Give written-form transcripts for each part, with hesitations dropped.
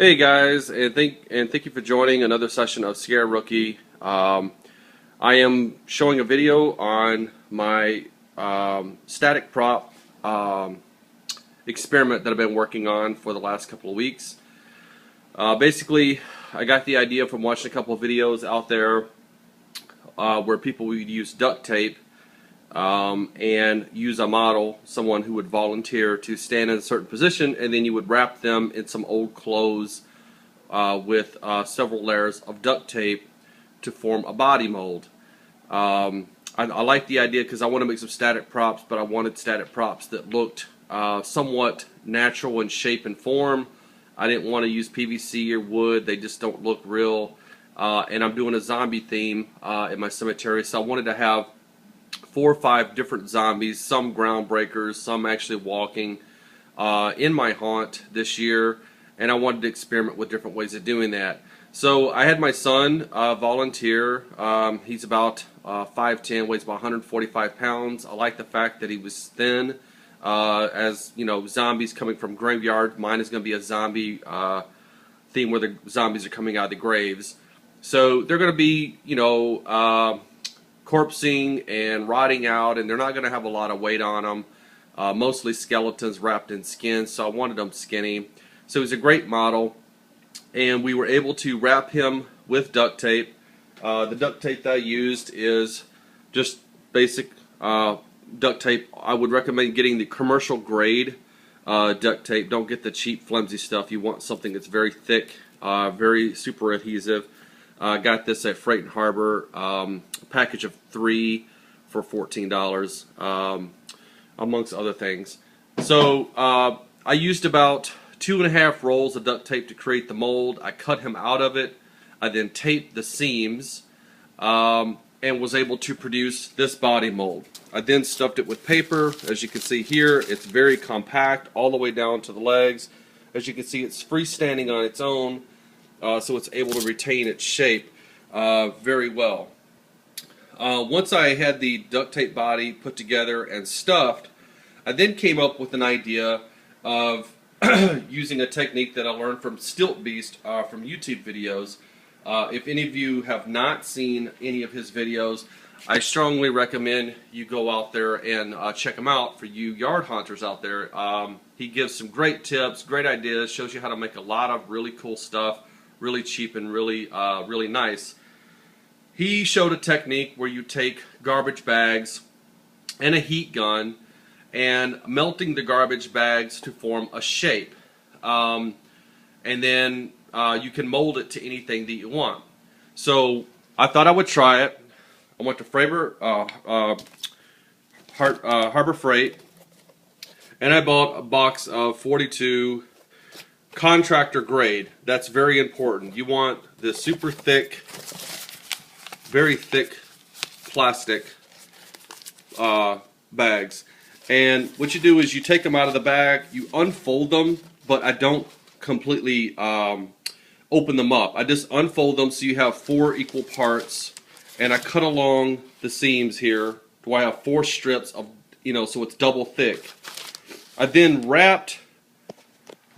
Hey guys, and thank you for joining another session of ScareRookie. I am showing a video on my static prop experiment that I've been working on for the last couple of weeks. Basically, I got the idea from watching a couple of videos out there where people would use duct tape and use a model, someone who would volunteer to stand in a certain position, and then you would wrap them in some old clothes with several layers of duct tape to form a body mold. I like the idea because I want to make some static props, but I wanted static props that looked somewhat natural in shape and form. I didn't want to use PVC or wood. They just don't look real. And I'm doing a zombie theme in my cemetery, so I wanted to have 4 or 5 different zombies, some ground breakers, some actually walking in my haunt this year, and I wanted to experiment with different ways of doing that. So I had my son volunteer. He's about 5'10", weighs about 145 pounds. I like the fact that he was thin. As you know, zombies coming from graveyard, mine is going to be a zombie theme where the zombies are coming out of the graves. So they're going to be, you know, corpsing and rotting out, and they're not going to have a lot of weight on them. Mostly skeletons wrapped in skin, so I wanted them skinny. So he's a great model, and we were able to wrap him with duct tape. The duct tape that I used is just basic duct tape. I would recommend getting the commercial grade duct tape. Don't get the cheap flimsy stuff. You want something that's very thick, very super adhesive. Got this at Freight and Harbor, a package of 3 for $14, amongst other things. So I used about 2.5 rolls of duct tape to create the mold. I cut him out of it. I then taped the seams and was able to produce this body mold. I then stuffed it with paper. As you can see here, it's very compact all the way down to the legs. As you can see, it's freestanding on its own. So it's able to retain its shape very well. Once I had the duct tape body put together and stuffed, I then came up with an idea of using a technique that I learned from Stiltbeast from YouTube videos. If any of you have not seen any of his videos, I strongly recommend you go out there and check him out for you yard hunters out there. He gives some great tips, great ideas, shows you how to make a lot of really cool stuff, really cheap and really nice. He showed a technique where you take garbage bags and a heat gun and melting the garbage bags to form a shape, and then you can mold it to anything that you want. So I thought I would try it. I went to Harbor Freight, and I bought a box of 42 contractor grade. That's very important. You want the super thick, very thick plastic bags. And what you do is you take them out of the bag, you unfold them, but I don't completely open them up. I just unfold them so you have 4 equal parts, and I cut along the seams here to where I have 4 strips of, you know, so it's double thick. I then wrapped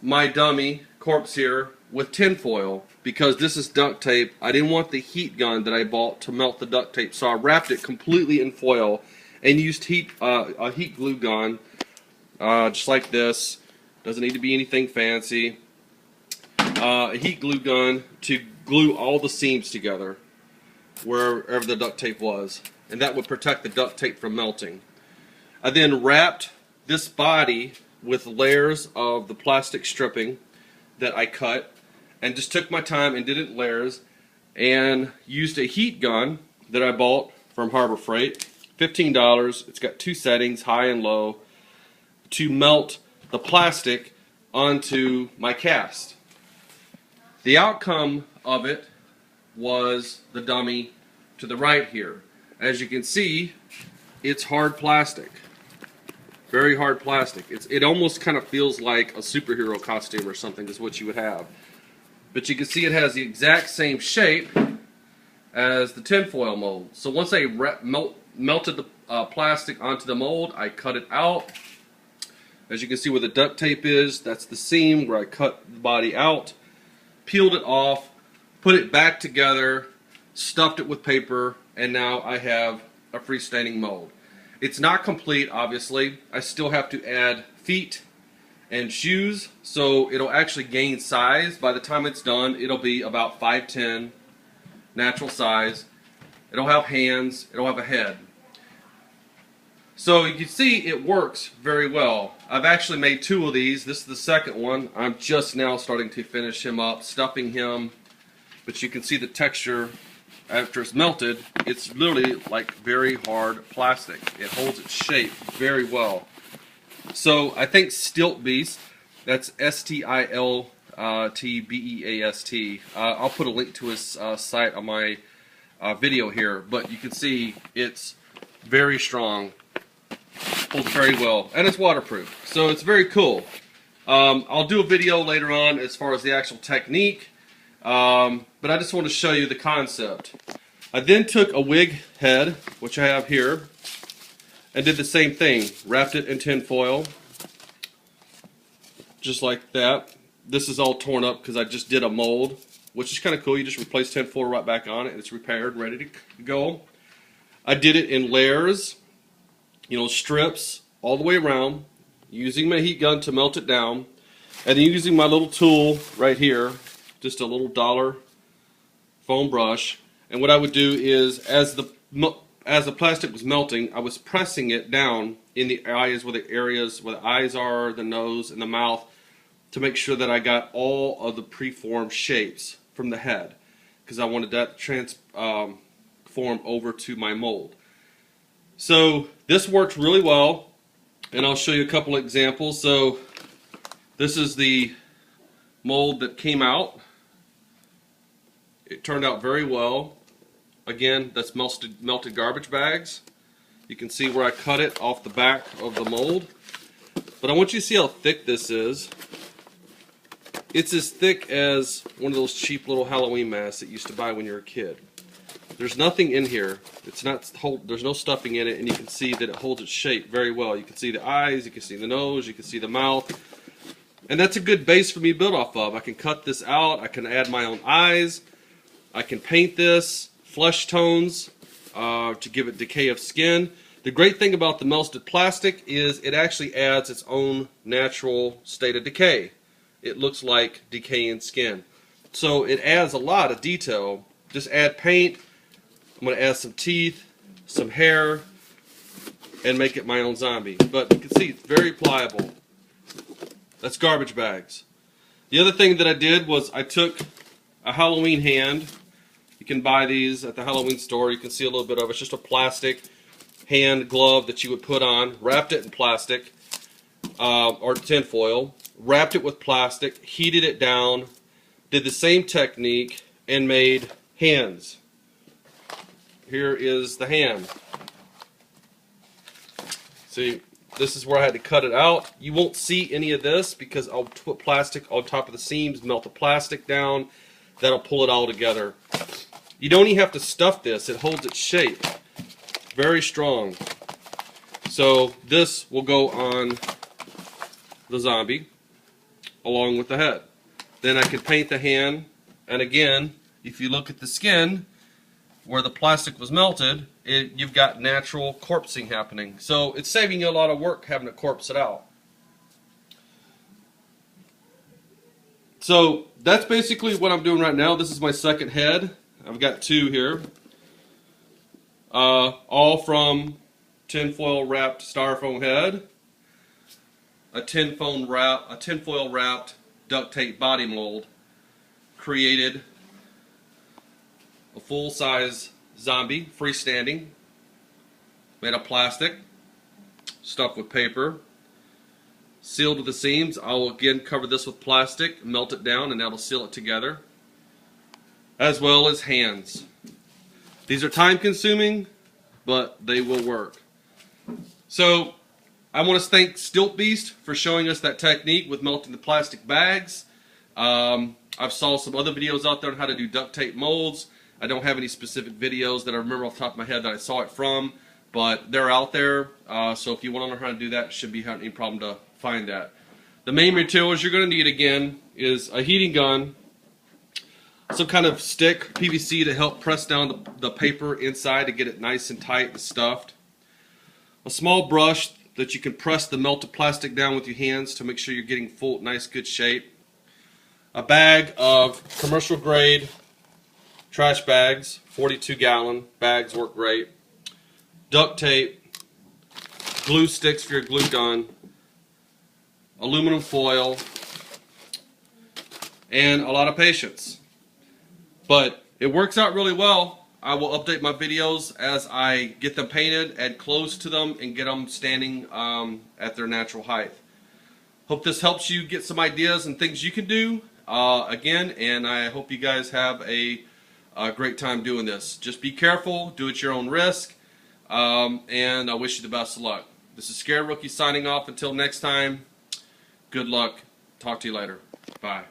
my dummy corpse here with tin foil because this is duct tape. I didn't want the heat gun that I bought to melt the duct tape, so I wrapped it completely in foil and used a heat glue gun, just like this. Doesn't need to be anything fancy. A heat glue gun to glue all the seams together wherever the duct tape was, and that would protect the duct tape from melting. I then wrapped this body with layers of the plastic stripping that I cut, and just took my time and did it in layers, and used a heat gun that I bought from Harbor Freight, $15. It's got 2 settings, high and low, to melt the plastic onto my cast. The outcome of it was the dummy to the right here. As you can see, it's hard plastic. Very hard plastic. It almost kind of feels like a superhero costume or something is what you would have. But you can see it has the exact same shape as the tinfoil mold. So once I melted the plastic onto the mold, I cut it out. As you can see where the duct tape is, that's the seam where I cut the body out. peeled it off, put it back together, stuffed it with paper, and now I have a freestanding mold. It's not complete, obviously. I still have to add feet and shoes, so it'll actually gain size. By the time it's done, it'll be about 5'10", natural size. It'll have hands, it'll have a head. So you can see it works very well. I've actually made 2 of these. This is the second one. I'm just now starting to finish him up, stuffing him. But you can see the texture after it's melted. It's literally like very hard plastic. It holds its shape very well. So I think Stiltbeast, that's S-T-I-L-T-B-E-A-S-T. I'll put a link to his site on my video here. But you can see it's very strong. Holds very well, and it's waterproof, so it's very cool. I'll do a video later on as far as the actual technique, but I just want to show you the concept. I then took a wig head, which I have here, and did the same thing. Wrapped it in tin foil, just like that. This is all torn up because I just did a mold, which is kind of cool. You just replace tin foil right back on it, and it's repaired, ready to go. I did it in layers. You know, strips all the way around, using my heat gun to melt it down, and then using my little tool right here, just a little dollar foam brush. And what I would do is, as the plastic was melting, I was pressing it down in the eyes, where the areas where the eyes are, the nose, and the mouth, to make sure that I got all of the preformed shapes from the head, because I wanted that to transform over to my mold. So this works really well, and I'll show you a couple of examples. So this is the mold that came out. It turned out very well. Again, that's melted garbage bags. You can see where I cut it off the back of the mold. But I want you to see how thick this is. It's as thick as one of those cheap little Halloween masks that you used to buy when you were a kid. There's nothing in here. There's no stuffing in it, and you can see that it holds its shape very well. You can see the eyes, you can see the nose, you can see the mouth. And that's a good base for me to build off of. I can cut this out, I can add my own eyes, I can paint this, flesh tones to give it decay of skin. The great thing about the melted plastic is it actually adds its own natural state of decay. It looks like decaying skin. So it adds a lot of detail. Just add paint. I'm going to add some teeth, some hair, and make it my own zombie. But you can see it's very pliable. That's garbage bags. The other thing that I did was I took a Halloween hand. You can buy these at the Halloween store. You can see a little bit of it. It's just a plastic hand glove that you would put on. Wrapped it in plastic or tin foil. Wrapped it with plastic. Heated it down. Did the same technique and made hands. Here is the hand. See, this is where I had to cut it out. You won't see any of this because I'll put plastic on top of the seams, melt the plastic down. That'll pull it all together. You don't even have to stuff this. It holds its shape. Very strong. So this will go on the zombie along with the head. Then I can paint the hand, and again, if you look at the skin where the plastic was melted, you've got natural corpsing happening. So it's saving you a lot of work having to corpse it out. So that's basically what I'm doing right now. This is my second head. I've got 2 here. All from tinfoil wrapped styrofoam head, a tinfoil wrapped duct tape body mold, created a full-size zombie, freestanding, made of plastic, stuffed with paper, sealed with the seams. I will again cover this with plastic, melt it down, and that'll seal it together, as well as hands. These are time-consuming, but they will work. So I want to thank Stiltbeast for showing us that technique with melting the plastic bags. I've saw some other videos out there on how to do duct tape molds. I don't have any specific videos that I remember off the top of my head that I saw it from, but they're out there. So if you want to learn how to do that, it shouldn't be any problem to find that. The main materials you're going to need again is a heating gun, some kind of stick, PVC, to help press down the paper inside to get it nice and tight and stuffed. A small brush that you can press the melted plastic down with your hands to make sure you're getting full, nice, good shape. A bag of commercial grade trash bags, 42-gallon bags work great. Duct tape, glue sticks for your glue gun, aluminum foil, and a lot of patience. But it works out really well. I will update my videos as I get them painted, add clothes to them, and get them standing at their natural height. Hope this helps you get some ideas and things you can do again, and I hope you guys have a great time doing this. Just be careful, do it at your own risk, and I wish you the best of luck. This is ScareRookie signing off. Until next time, good luck. Talk to you later. Bye.